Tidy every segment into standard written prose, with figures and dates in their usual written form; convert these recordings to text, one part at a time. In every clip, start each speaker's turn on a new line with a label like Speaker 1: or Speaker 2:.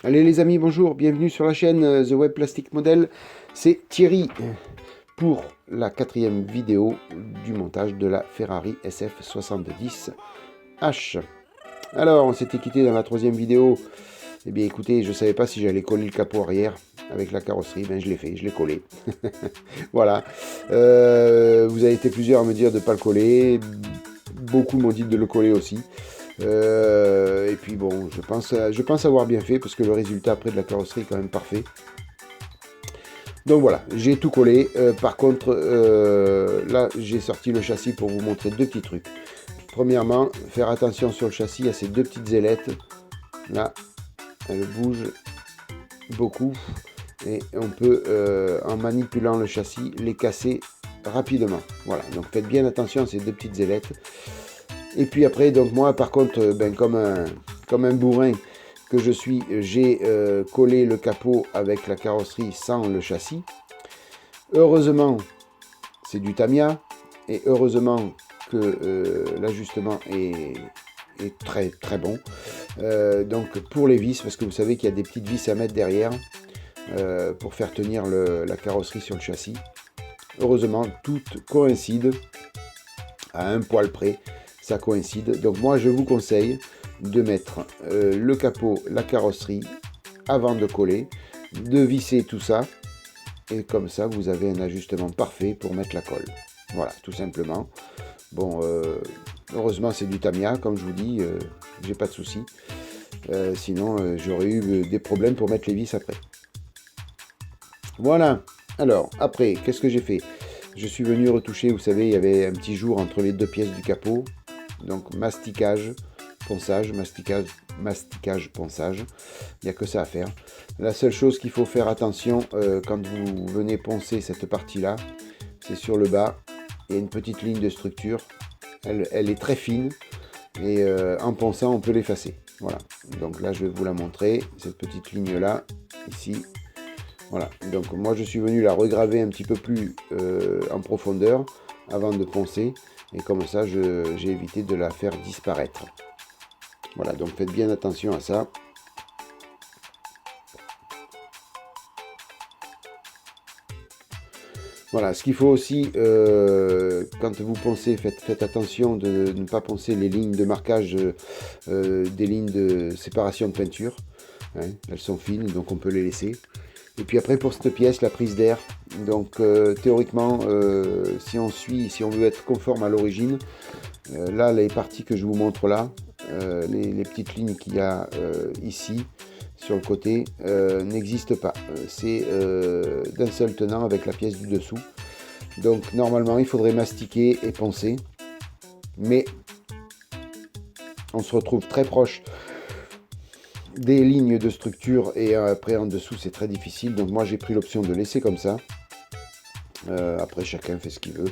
Speaker 1: Allez les amis, bonjour, bienvenue sur la chaîne The Web Plastic Model. C'est Thierry pour la 4e vidéo du montage de la Ferrari SF70H. Alors, on s'était quitté dans la 3e vidéo. Eh bien écoutez, je ne savais pas si j'allais coller le capot arrière avec la carrosserie. Ben je l'ai fait, je l'ai collé. Voilà. Vous avez été plusieurs à me dire de ne pas le coller. Beaucoup m'ont dit de le coller aussi. Et puis bon, je pense avoir bien fait parce que le résultat après de la carrosserie est quand même parfait. Donc voilà, j'ai tout collé. Par contre, là, j'ai sorti le châssis pour vous montrer deux petits trucs. Premièrement, faire attention sur le châssis à ces deux petites ailettes. Là, elles bougent beaucoup. Et on peut, en manipulant le châssis, les casser rapidement. Voilà, donc faites bien attention à ces deux petites ailettes. Et puis après, donc moi, par contre, ben, comme un bourrin que je suis, j'ai collé le capot avec la carrosserie sans le châssis. Heureusement, c'est du Tamiya. Et heureusement que l'ajustement est très très bon. Donc pour les vis, parce que vous savez qu'il y a des petites vis à mettre derrière pour faire tenir la carrosserie sur le châssis. Heureusement, toutes coïncident à un poil près. Ça coïncide. Donc moi, je vous conseille de mettre le capot, la carrosserie avant de coller, de visser tout ça. Et comme ça, vous avez un ajustement parfait pour mettre la colle. Voilà, tout simplement. Bon, heureusement, c'est du Tamiya, comme je vous dis, j'ai pas de soucis. Sinon, j'aurais eu des problèmes pour mettre les vis après. Voilà. Alors, après, qu'est-ce que j'ai fait? Je suis venu retoucher, vous savez, il y avait un petit jour entre les deux pièces du capot. Donc, masticage, ponçage, masticage, ponçage. Il n'y a que ça à faire. La seule chose qu'il faut faire attention quand vous venez poncer cette partie-là, c'est sur le bas. Il y a une petite ligne de structure. Elle est très fine. Et en ponçant, on peut l'effacer. Voilà. Donc là, je vais vous la montrer. Cette petite ligne-là, ici. Voilà. Donc moi, je suis venu la regraver un petit peu plus en profondeur avant de poncer. Et comme ça, j'ai évité de la faire disparaître. Voilà, donc faites bien attention à ça. Voilà, ce qu'il faut aussi, quand vous poncez, faites attention de ne pas poncer les lignes de marquage des lignes de séparation de peinture. Hein, elles sont fines, donc on peut les laisser. Et puis après, pour cette pièce, la prise d'air. Donc théoriquement, si on veut être conforme à l'origine, là, les parties que je vous montre là, les petites lignes qu'il y a ici, sur le côté, n'existent pas. C'est d'un seul tenant avec la pièce du dessous. Donc normalement, il faudrait mastiquer et poncer. Mais on se retrouve très proche des lignes de structure et après en dessous, c'est très difficile. Donc moi, j'ai pris l'option de laisser comme ça. Après, chacun fait ce qu'il veut.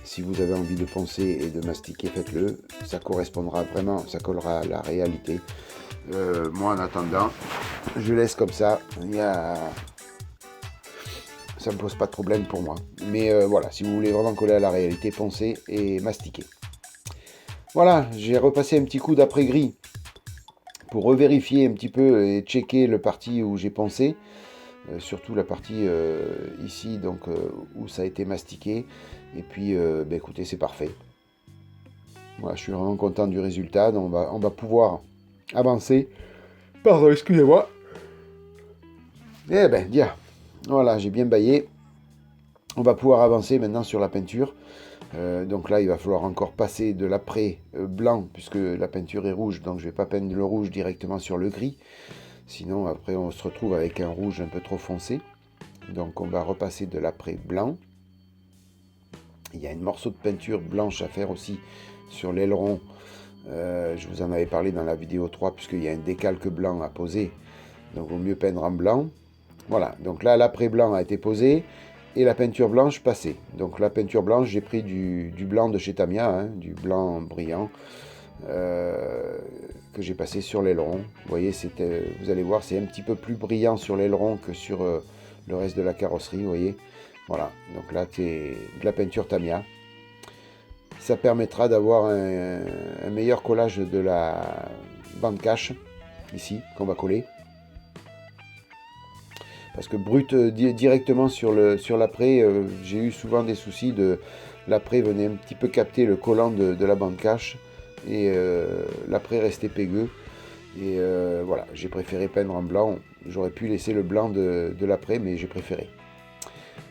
Speaker 1: Si vous avez envie de poncer et de mastiquer, faites-le. Ça correspondra vraiment, ça collera à la réalité. Moi, en attendant, je laisse comme ça. Ça ne me pose pas de problème pour moi. Mais voilà, si vous voulez vraiment coller à la réalité, poncez et mastiquez. Voilà, j'ai repassé un petit coup d'après-gris pour revérifier un petit peu et checker le parti où j'ai poncé. Surtout la partie ici, donc où ça a été mastiqué. Et puis, ben, écoutez, c'est parfait. Voilà, je suis vraiment content du résultat. Donc on va pouvoir avancer. Pardon, excusez-moi. Eh ben, dia. Voilà, j'ai bien baillé. On va pouvoir avancer maintenant sur la peinture. Donc là, il va falloir encore passer de l'après blanc, puisque la peinture est rouge. Donc je ne vais pas peindre le rouge directement sur le gris. Sinon, après, on se retrouve avec un rouge un peu trop foncé. Donc on va repasser de l'après blanc. Il y a un morceau de peinture blanche à faire aussi sur l'aileron. Je vous en avais parlé dans la vidéo 3, puisqu'il y a un décalque blanc à poser. Donc il vaut mieux peindre en blanc. Voilà, donc là l'après blanc a été posé et la peinture blanche passée. Donc la peinture blanche, j'ai pris du blanc de chez Tamiya, hein, du blanc brillant, que j'ai passé sur l'aileron. Vous voyez, vous allez voir, c'est un petit peu plus brillant sur l'aileron que sur le reste de la carrosserie, vous voyez. Voilà, donc là c'est de la peinture Tamiya. Ça permettra d'avoir un meilleur collage de la bande cache, ici, qu'on va coller. Parce que brut directement sur l'apprêt, j'ai eu souvent des soucis de l'apprêt venait un petit peu capter le collant de la bande cache et l'apprêt restait pégueux. Et voilà, j'ai préféré peindre en blanc. J'aurais pu laisser le blanc de l'apprêt, mais j'ai préféré.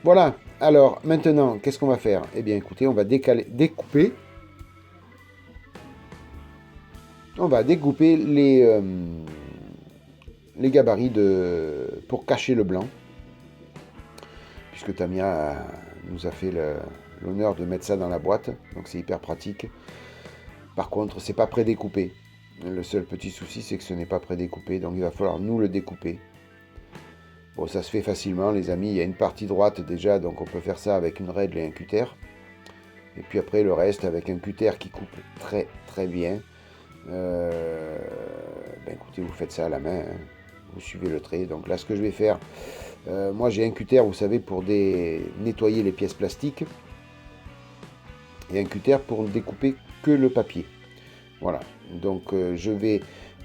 Speaker 1: Voilà, alors maintenant, qu'est-ce qu'on va faire? Eh bien écoutez, on va découper. On va découper les gabarits pour cacher le blanc. Puisque Tamia nous a fait l'honneur de mettre ça dans la boîte. Donc c'est hyper pratique. Par contre, c'est pas prédécoupé. Le seul petit souci, c'est que ce n'est pas prédécoupé. Donc il va falloir nous le découper. Bon, ça se fait facilement, les amis. Il y a une partie droite déjà, donc on peut faire ça avec une règle et un cutter. Et puis après, le reste avec un cutter qui coupe très très bien. Écoutez, vous faites ça à la main. Hein. Vous suivez le trait. Donc là, ce que je vais faire, moi j'ai un cutter, vous savez, pour nettoyer les pièces plastiques. Et un cutter pour ne découper que le papier. Voilà. Donc je vais...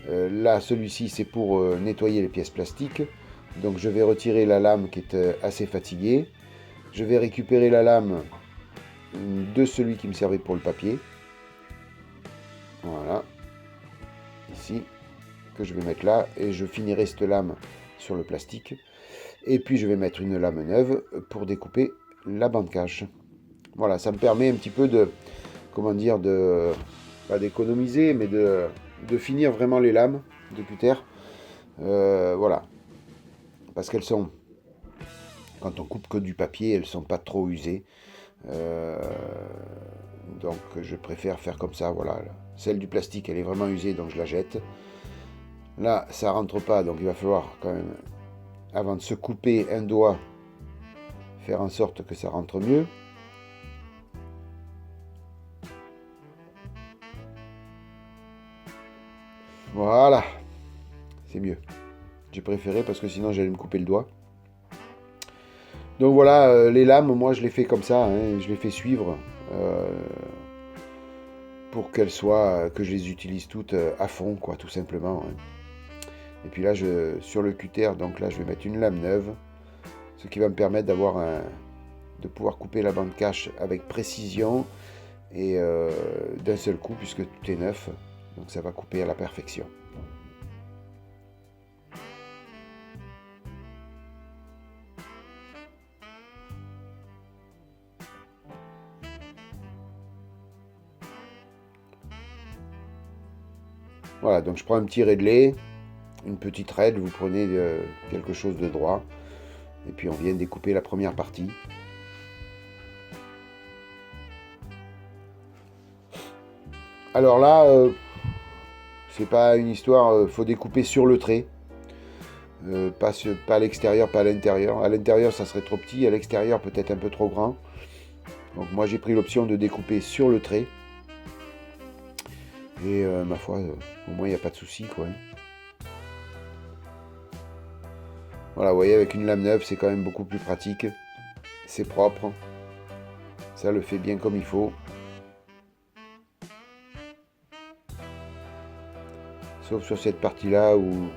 Speaker 1: là, celui-ci, c'est pour nettoyer les pièces plastiques. Donc je vais retirer la lame qui est assez fatiguée. Je vais récupérer la lame de celui qui me servait pour le papier. Voilà. Ici. Que je vais mettre là. Et je finirai cette lame sur le plastique. Et puis je vais mettre une lame neuve pour découper la bande cache. Voilà, ça me permet un petit peu de... Comment dire, pas d'économiser, mais de finir vraiment les lames de cutter. Voilà. Parce qu'elles sont, quand on coupe que du papier, elles sont pas trop usées. Donc je préfère faire comme ça, voilà. Celle du plastique, elle est vraiment usée, donc je la jette. Là, ça rentre pas, donc il va falloir quand même, avant de se couper un doigt, faire en sorte que ça rentre mieux. Voilà. C'est mieux. J'ai préféré parce que sinon j'allais me couper le doigt. Donc voilà, les lames, moi je les fais comme ça, hein, je les fais suivre pour qu'elles soient, que je les utilise toutes à fond, quoi, tout simplement. Hein. Et puis là, sur le cutter, donc là je vais mettre une lame neuve, ce qui va me permettre de pouvoir couper la bande cache avec précision et d'un seul coup, puisque tout est neuf, donc ça va couper à la perfection. Voilà, donc je prends un petit raidelet, une petite raide, vous prenez quelque chose de droit, et puis on vient découper la première partie. Alors là, c'est pas une histoire, faut découper sur le trait, pas à l'extérieur, pas à l'intérieur. À l'intérieur, ça serait trop petit, à l'extérieur, peut-être un peu trop grand. Donc moi, j'ai pris l'option de découper sur le trait. Et ma foi, au moins il n'y a pas de souci, quoi. Voilà, vous voyez, avec une lame neuve, c'est quand même beaucoup plus pratique. C'est propre. Ça le fait bien comme il faut. Sauf sur cette partie-là où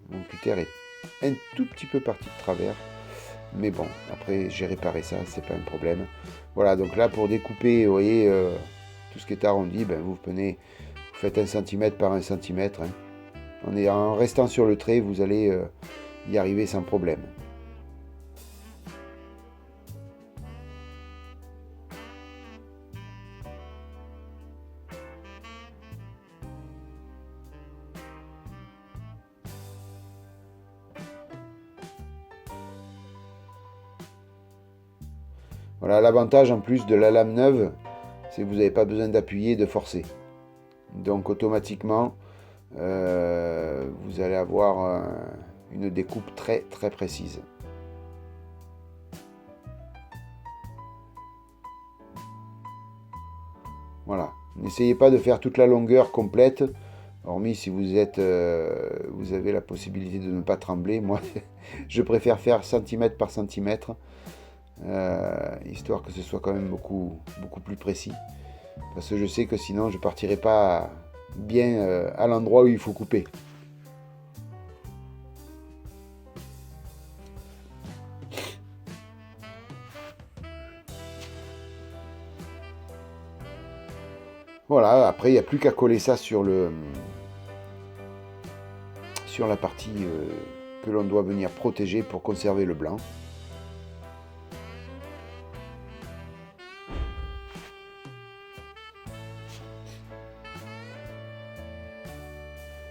Speaker 1: mon cutter est un tout petit peu parti de travers. Mais bon, après j'ai réparé ça, c'est pas un problème. Voilà, donc là pour découper, vous voyez, tout ce qui est arrondi, ben, vous faites 1 cm par 1 cm. Hein. En restant sur le trait, vous allez y arriver sans problème. Voilà, l'avantage en plus de la lame neuve, c'est que vous n'avez pas besoin d'appuyer, de forcer. Donc automatiquement, vous allez avoir une découpe très très précise. Voilà. N'essayez pas de faire toute la longueur complète, hormis si vous avez la possibilité de ne pas trembler. Moi, je préfère faire centimètre par centimètre, histoire que ce soit quand même beaucoup, beaucoup plus précis. Parce que je sais que sinon, je ne partirai pas bien à l'endroit où il faut couper. Voilà, après il n'y a plus qu'à coller ça sur la partie que l'on doit venir protéger pour conserver le blanc.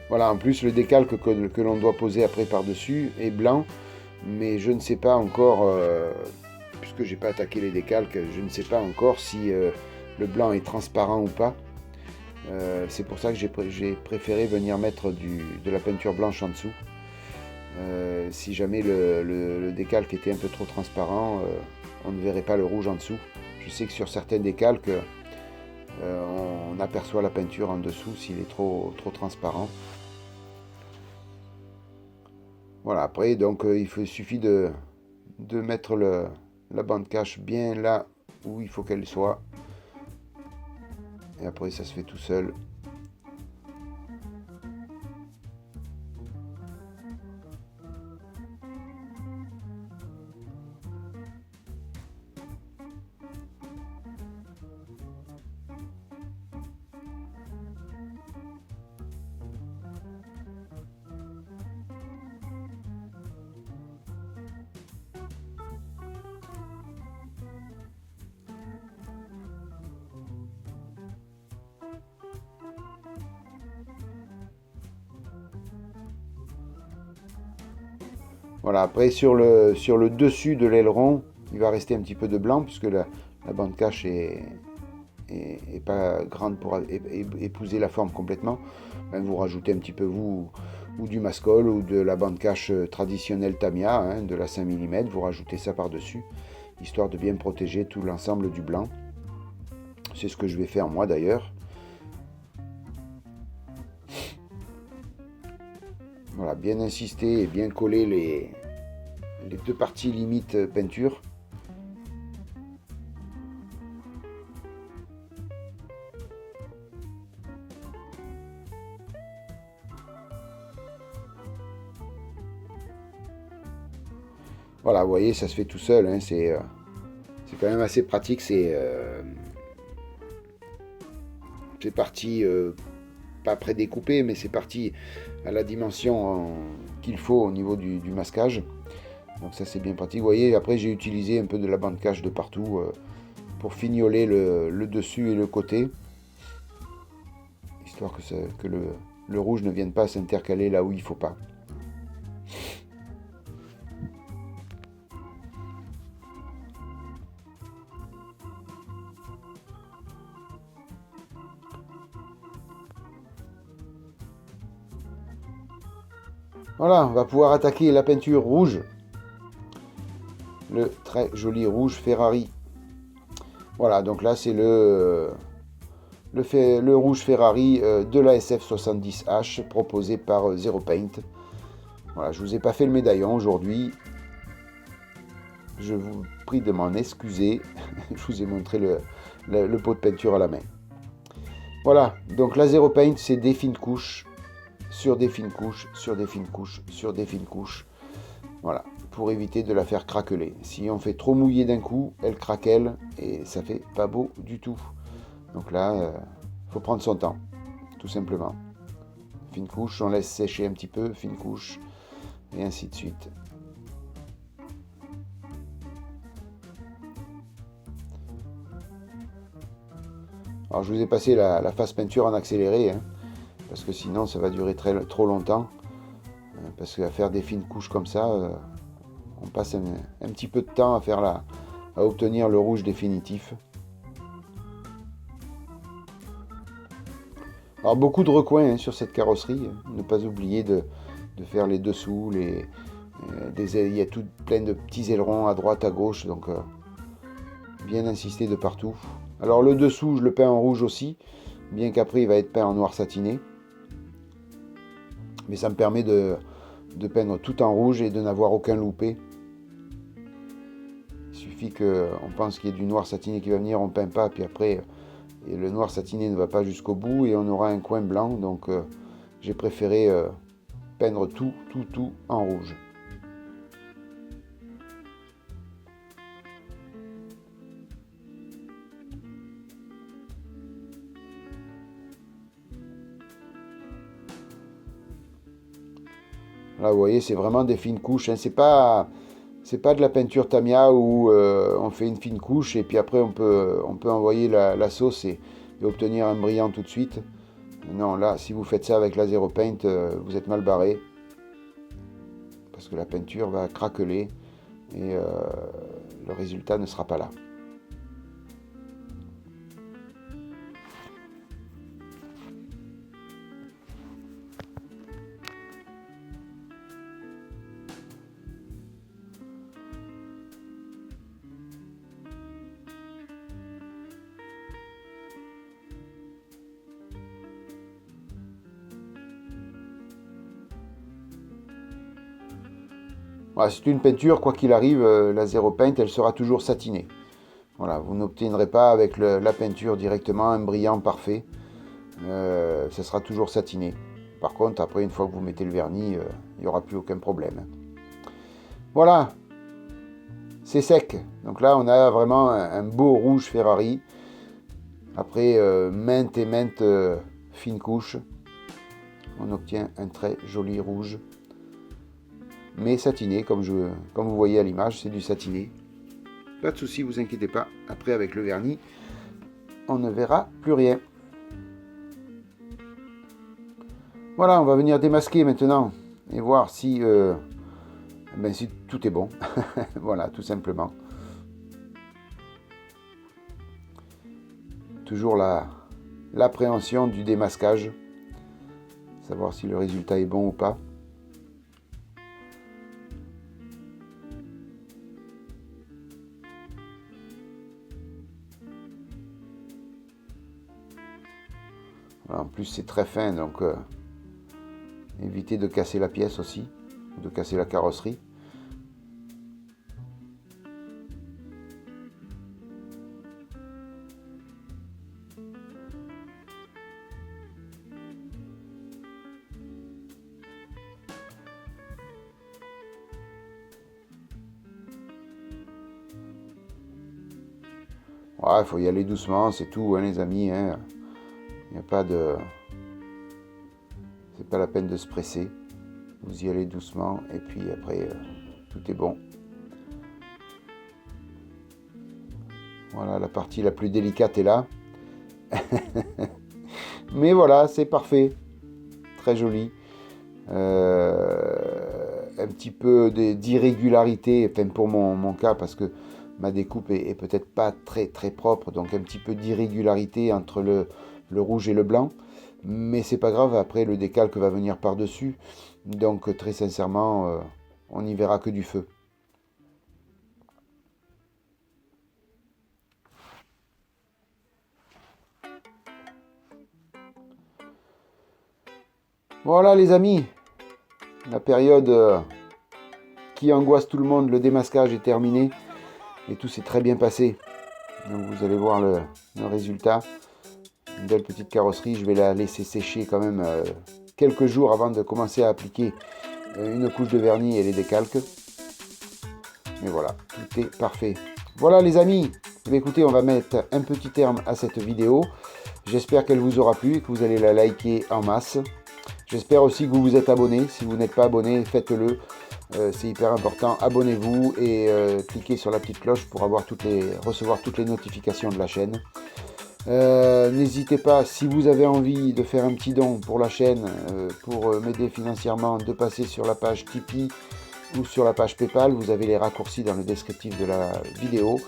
Speaker 1: Voilà, en plus le décalque que l'on doit poser après par-dessus est blanc, mais je ne sais pas encore, puisque j'ai pas attaqué les décalques, je ne sais pas encore si le blanc est transparent ou pas. C'est pour ça que j'ai préféré venir mettre de la peinture blanche en dessous. Si jamais le décalque était un peu trop transparent, on ne verrait pas le rouge en dessous. Je sais que sur certains décalques, on aperçoit la peinture en dessous s'il est trop transparent. Voilà, après, donc il suffit de mettre la bande cache bien là où il faut qu'elle soit. Et après, ça se fait tout seul. Voilà, après sur le dessus de l'aileron, il va rester un petit peu de blanc puisque la bande cache est pas grande pour épouser la forme complètement. Ben, vous rajoutez un petit peu ou du mascol ou de la bande cache traditionnelle Tamiya, hein, de la 5 mm, vous rajoutez ça par-dessus, histoire de bien protéger tout l'ensemble du blanc. C'est ce que je vais faire moi d'ailleurs. Voilà, bien insister et bien coller les deux parties limite peinture. Voilà, vous voyez, ça se fait tout seul, hein, c'est quand même assez pratique, c'est parti, pas prédécoupé, mais c'est parti à la dimension qu'il faut au niveau du masquage. Donc ça c'est bien pratique. Vous voyez, après j'ai utilisé un peu de la bande cache de partout pour fignoler le dessus et le côté, histoire que le rouge ne vienne pas s'intercaler là où il ne faut pas. Voilà, on va pouvoir attaquer la peinture rouge. Le très joli rouge Ferrari. Voilà, donc là c'est le rouge Ferrari de la SF70H proposé par Zero Paint. Voilà, je ne vous ai pas fait le médaillon aujourd'hui. Je vous prie de m'en excuser. Je vous ai montré le pot de peinture à la main. Voilà, donc la Zero Paint, c'est des fines couches, sur des fines couches, sur des fines couches, sur des fines couches. Voilà, pour éviter de la faire craqueler. Si on fait trop mouillé d'un coup, elle craquelle et ça fait pas beau du tout. Donc là, faut prendre son temps, tout simplement. Fine couche, on laisse sécher un petit peu, fine couche, et ainsi de suite. Alors je vous ai passé la phase peinture en accéléré, hein, parce que sinon ça va durer trop longtemps. Parce qu'à faire des fines couches comme ça, on passe un petit peu de temps à obtenir le rouge définitif. Alors beaucoup de recoins hein, sur cette carrosserie, ne pas oublier de faire les dessous, il y a tout plein de petits ailerons à droite, à gauche, donc bien insister de partout. Alors le dessous, je le peins en rouge aussi, bien qu'après il va être peint en noir satiné. Mais ça me permet de peindre tout en rouge et de n'avoir aucun loupé. Il suffit qu'on pense qu'il y ait du noir satiné qui va venir, on ne peint pas, puis après et le noir satiné ne va pas jusqu'au bout et on aura un coin blanc. Donc j'ai préféré peindre tout en rouge. Là, vous voyez, c'est vraiment des fines couches. Hein. C'est pas de la peinture Tamiya où on fait une fine couche et puis après on peut envoyer la sauce et obtenir un brillant tout de suite. Non, là, si vous faites ça avec la Zero Paint, vous êtes mal barré. Parce que la peinture va craqueler et le résultat ne sera pas là. Voilà, c'est une peinture, quoi qu'il arrive, la Zero Paint, elle sera toujours satinée. Voilà, vous n'obtiendrez pas avec la peinture directement un brillant parfait. Ça sera toujours satiné. Par contre, après, une fois que vous mettez le vernis, il n'y aura plus aucun problème. Voilà, c'est sec. Donc là, on a vraiment un beau rouge Ferrari. Après maintes et maintes fines couches, on obtient un très joli rouge. Mais satiné, comme vous voyez à l'image, c'est du satiné. Pas de souci, vous inquiétez pas. Après, avec le vernis, on ne verra plus rien. Voilà, on va venir démasquer maintenant et voir si tout est bon. Voilà, tout simplement. Toujours l'appréhension du démasquage. Savoir si le résultat est bon ou pas. En plus, c'est très fin, donc évitez de casser la pièce aussi, de casser la carrosserie. Il faut y aller doucement, c'est tout, hein, les amis. Hein. Il n'y a pas de... C'est pas la peine de se presser. Vous y allez doucement et puis après, tout est bon. Voilà, la partie la plus délicate est là. Mais voilà, c'est parfait. Très joli. Un petit peu d'irrégularité, enfin pour mon cas, parce que ma découpe est peut-être pas très très propre, donc un petit peu d'irrégularité entre le rouge et le blanc. Mais c'est pas grave, après le décalque va venir par-dessus. Donc très sincèrement, on n'y verra que du feu. Voilà les amis, la période qui angoisse tout le monde, le démasquage est terminé et tout s'est très bien passé. Donc vous allez voir le résultat. Une belle petite carrosserie, je vais la laisser sécher quand même quelques jours avant de commencer à appliquer une couche de vernis et les décalques. Mais voilà, tout est parfait. Voilà les amis, écoutez, on va mettre un petit terme à cette vidéo. J'espère qu'elle vous aura plu et que vous allez la liker en masse. J'espère aussi que vous vous êtes abonné. Si vous n'êtes pas abonné, faites-le. C'est hyper important. Abonnez-vous et cliquez sur la petite cloche pour recevoir toutes les notifications de la chaîne. N'hésitez pas, si vous avez envie de faire un petit don pour la chaîne, pour m'aider financièrement, de passer sur la page Tipeee ou sur la page Paypal. Vous avez les raccourcis dans le descriptif de la vidéo.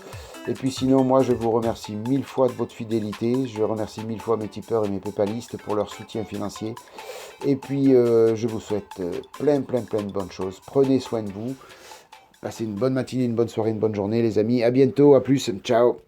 Speaker 1: Et puis sinon, moi je vous remercie 1000 fois de votre fidélité. Je remercie 1000 fois mes tipeurs et mes paypalistes pour leur soutien financier. Et puis je vous souhaite plein de bonnes choses. Prenez soin de vous. Passez une bonne matinée, une bonne soirée, une bonne journée les amis. À bientôt, à plus, ciao.